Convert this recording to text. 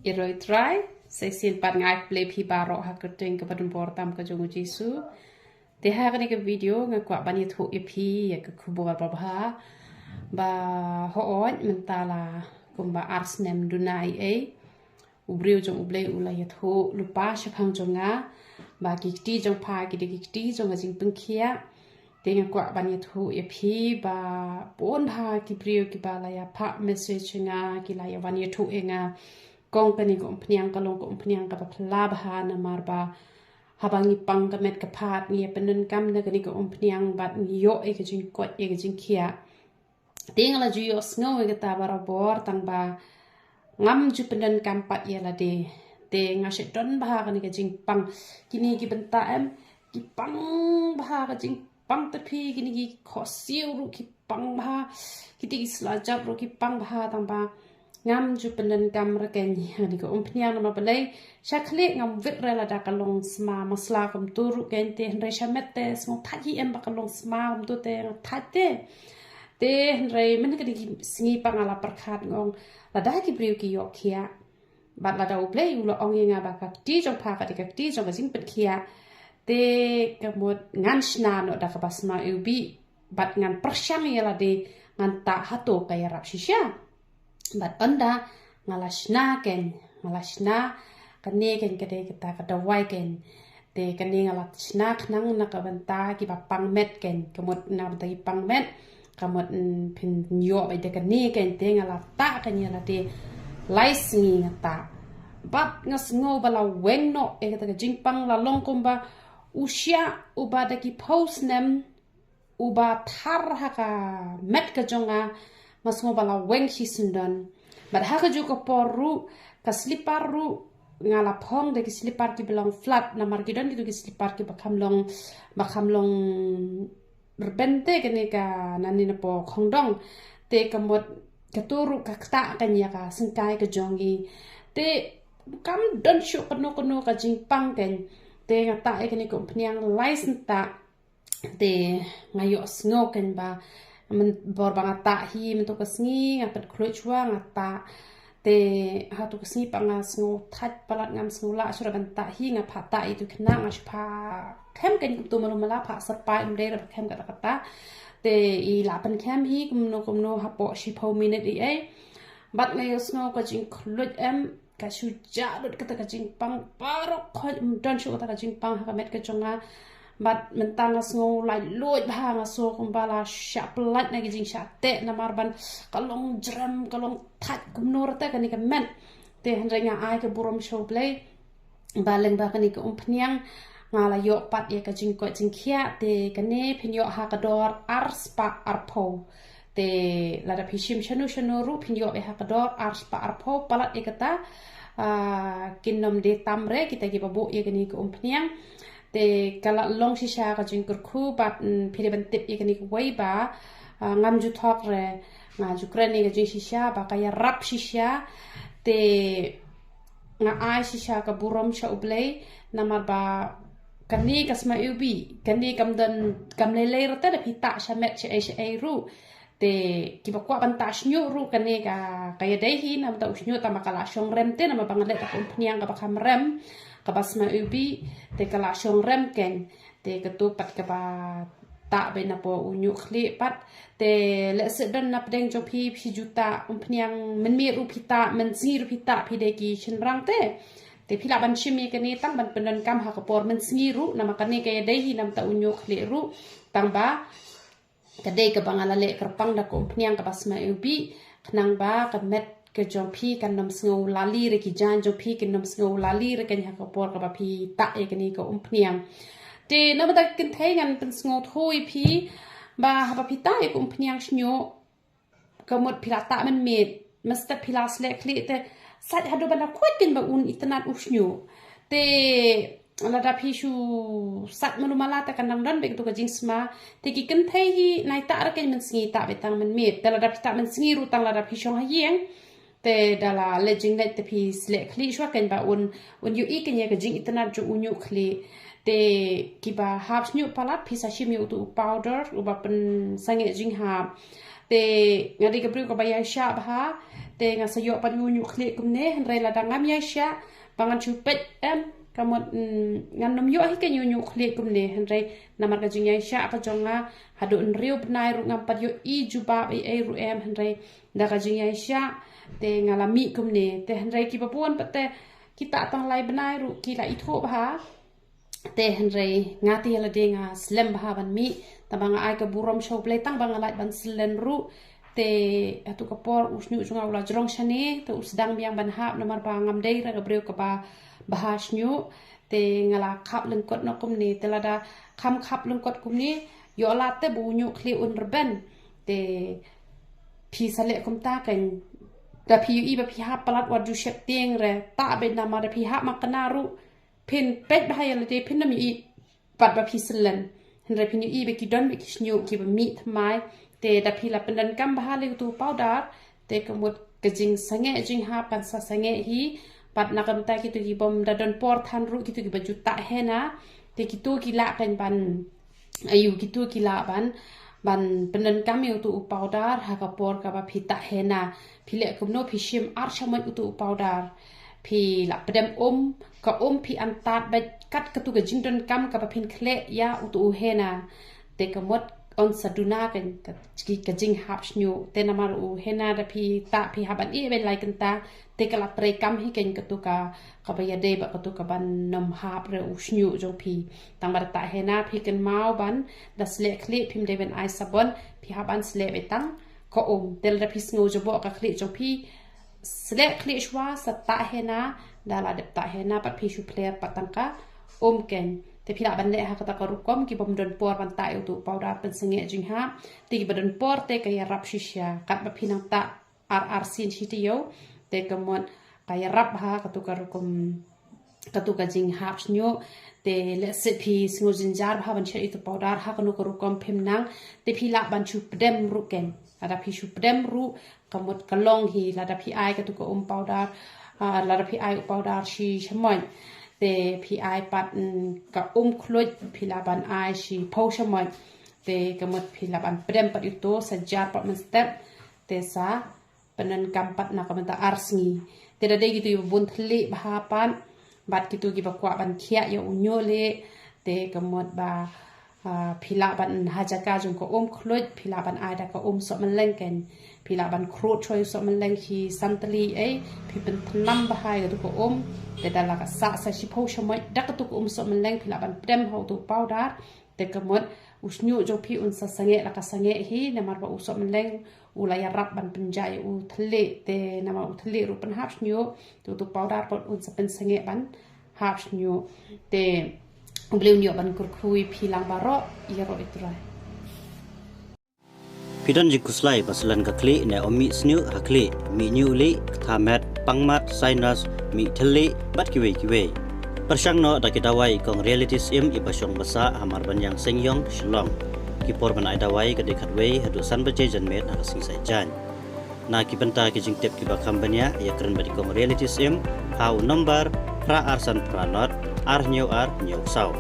Iroi try sesil pat ngai play pi baro ha kerting ke padun portam ke jongu jisu te ha kan ke video nga kwa bani thu ipi ya ke kubor ba ho on mentala kumba arsnem dunai ubriu jong ublei ula ya thu lupa shapang jonga ba kikti jong pa kikti jong jing pengkhia te nga kwa bani thu ipi ba pon ha ki brio ki bala ya pa message nga ki la ya bani thu enga kong kani ko pniang kalong ko pniang ka pla bha na marba habangi pang ka met ka phat ni penun kam na kani ko pniang bat ni yo e ka jing ko e ka jing khia ting la ju yo sngo e ka ta barabor tang ba ngam ju penun kam pat ya la de te nga she don bha kani ka jing pang kini ki benta em ki pang bha ka jing pang te phi kini ki khosiu ru ki pang bha ki ti sla jab ru ki pang bha tang ba ngam ju penen kam reken ni ko umpniang nama balai shakhle ngam vit rela da kalong sma masla kam turu kente hre shamette smo thaji em ba kalong sma um tu te thate te hre men ka di singi pangala perkhat ngong la da ki briu ki yok khia bat la da uplay ulo ong nga ba ka ti jong pha ka ti ka ti jong ka jing pet khia te kamot ngan shna no da ka basma ubi bat ngan persyang ya la de ngan ta hato kaya rap shisha bat anda ngalashna kane ken kade kita kada wai ken te kane ngalashna khnang na ka banta ki ba pang met ken kamot na banta ki pang met kamot pin yo ba de kane ken te ngalata kan ya la te lais ngi ngata bat ngas ngo bala weng no e kata jingpang la long kumba usya uba da ki post nem uba thar haka met ka jonga mas mo bala weng si sundan but haka juga poru ka slipar ru ngala phong de ki slipar ki belong flat na margidan gitu ki slipar ki bakam long berbente kene ka nani na po khongdong te kamot katuru ka kta kan ya ka singkai ka jongi te kam don shu kono ka jingpang ken te ngata e kene ko pniang license ta te ngayo sngo ken ba men bor banga ta hi men to kasngi ngapat khlochwa ngata te ha to kasngi panga sngo that palat ngam sngo la sura ban ta hi nga pha ta itu khna nga shpa khem ken to malumala pha sarpa imde ra khem ka ta te I la pan khem hi kumno ha po shi pho minute I bat ngayo sngo ka jing khlut em ka shu ja dot ka ta jing pang paro khol don shu ka ta jing pang ha met ka chonga bat mentang sngo lai loit bha nga so kumbala shaplat na gijing shate na marban kalong jram kalong that kumnor ta kani ka men te hanrenga ai ka burom show play baleng ba kani ka umpniang ngala yo pat ye ka jing ko jing khia te kane phinyo ha ka dor arspa arpo te lada phishim shanu ru phinyo e ha ka dor arspa arpo palat e kata kinom de tamre kita gi babu ye kani ka umpniang te kala long shisha ka jing kurku bat phire ban tip ye kani ka wai ba ngam ju thok re nga ju krani ka jing shisha ba ka ya rap shisha te nga ai shisha ka burom sha ublei namar ba kani kasma ubi kani kam lele rata da pita shamet che ru te ki ba kwa ban ta shnyu ru kani ka ya dei hi nam ta shnyu ta makala shong rem te nam bangale ta pniang ka ba kham rem ka basma ubi te kala shong rem ken te katu pat ka ba ta be na po unyu khli pat te le se don na pdeng jo phi juta pniang men mi ru pita men zi ru pita phi de ki shin rang te phila ban shimi kani tang ban penan kam ha kapor men sngiru nama kani kaya dei nam ta unyu khli ru tang ba kadai ka bangala le kerpang da ko pniang ka basma ubi khnang ba ka met ke jompi kan nam sngo lali re ki jan jompi kan nam sngo lali re kan ha kapor ka ba phi ta e kani ko pniang te nam da kin thai ngan pen sngo thui phi ba ha ba phi ta e ko pniang snyo ka mot phila ta man met masta phila sle khli te sat hadu bana khuatin ba un itanat usnyo te ala da phishu sat manumala ta kanang dan be to ka jingsma te ki kan thai hi nai ta ra ken man sngi ta be tang man met te la da pita man sngi ru tang la da phishong ha yeng te dala lejing net te phi sle khli shwa ken ba un yu I ken ye ka jing itanat ju unyu khli te ki ba hab snyu palat phisa shim yu tu powder u ba pen sange jing ha te ngadi ka bru ka ba ya sha ba te nga sayo pat yu kle kumne henre la dangam ya sha bangan chupet kamot ngan nom yo hi ke yu kle kumne henre namar ka jing ya sha ka jonga hadu nriu bnai ru ngam pat yo I juba e ru henre da ka jing ya sha te ngalami kumne te henre ki papuan pat te kita tang lai bnai ru ki la itho ba te henre ngati hala de nga slem ba ban mi tabanga ai ka burom show play tang banga lai ban slen ru te atu kapor usnyu junga ula jrong shane te usdang biang ban hap nomar ba ngam dei ra gabreu ka ba bahas nyu te ngala khap lengkot no kumni te lada kham khap lengkot kumni yo la te bu nyu kli un rben te pi sale kum ta kan da pi i ba pi hap palat wa du shep tieng re ta be na ma da pi hap makana ru pin pet ba ya le te pin na mi I pat ba pi selen henre pin I be ki don be ki snyu ki ba mi thmai te da pila pendan kam bahale tu powder te kemut kejing sange jing ha pan sa sange hi pat nakam ta kitu ki bom da don por than ru kitu ki baju ta hena te kitu ki la kan ban ayu kitu ki la ban pendan kam yu tu powder ha ka por ka ba phita hena phile kumno phishim ar shaman tu powder phi la pedem ka phi antat ba kat katu ka jing don kam ka ba phin khle ya tu hena te kemut on saduna kan ka jing hap snyu te namar u hena da phi ta phi haban I ben lai kan ta te kala pre kam hi ken ka ba ya de ba ka ban nam hap re u snyu jong phi tang bar ta hena phi kan mau ban da sle kli phim de ben ai sabon phi haban sle be tang ko tel da phi sngu jo bo ka kli jong phi sle kli shwa sa ta hena da la de ta hena pat phi shu player patang ka ken te pila ban le ha kata karukom ki bom don por ban ta tu powder pen senge jing ha te ki badon por te ka ya rap shisha kat ba pinang ta ar sin hitiyo te kamon ka ya rap ha katu karukom katu ka jing ha snyo te le se phi singo jinjar ha ban che tu powder ha kanu karukom phim nang te pila ban chu pdem ru ken ada phi chu pdem ru kamot kalong hi la da phi ai katu ko powder la da phi ai powder shi chmoy te pi ai pat ka khluj pi la ban ai shi pho shamai te kamot pi la ban prem pat itu sajar pat men step te sa penan kam pat na kamata arsngi te da de gitu bun thli bha pan bat gitu gi ba kwa ban khia ya unyole te kamot ba phila ban hajaka jung ko khluj phila ban ai da ka so man leng ken phila ban khro choi so man leng hi santli ai phi pen thnam ba hai ga ko te dala ka sa shi pho shamai dak tu so man leng phila ban prem ho tu powder te kamot usnyu jo phi un sa sange la ka sange hi na mar ba so man leng ula ya rap ban penjai u thle te na ma u thle ru pan hap snyu tu powder pot un sa pen sange ban hap snyu te beliau nyo ban kurkhui philang baro iro itrai Pidon jikuslai pasalan ka kli ne omi snyu hakli mi nyu li thamet pangmat sinus mi thli bat kiwe persang no da kitawai kong reality sim ipasong basa hamar banyang sengyong shlong kipor ban ai dawai ka dekat we hadu san baje janmet na sing sai jan na ki banta ki jing tep ki ba kambanya ya kren badi kong reality sim hau number pra arsan pranot ar nyu sau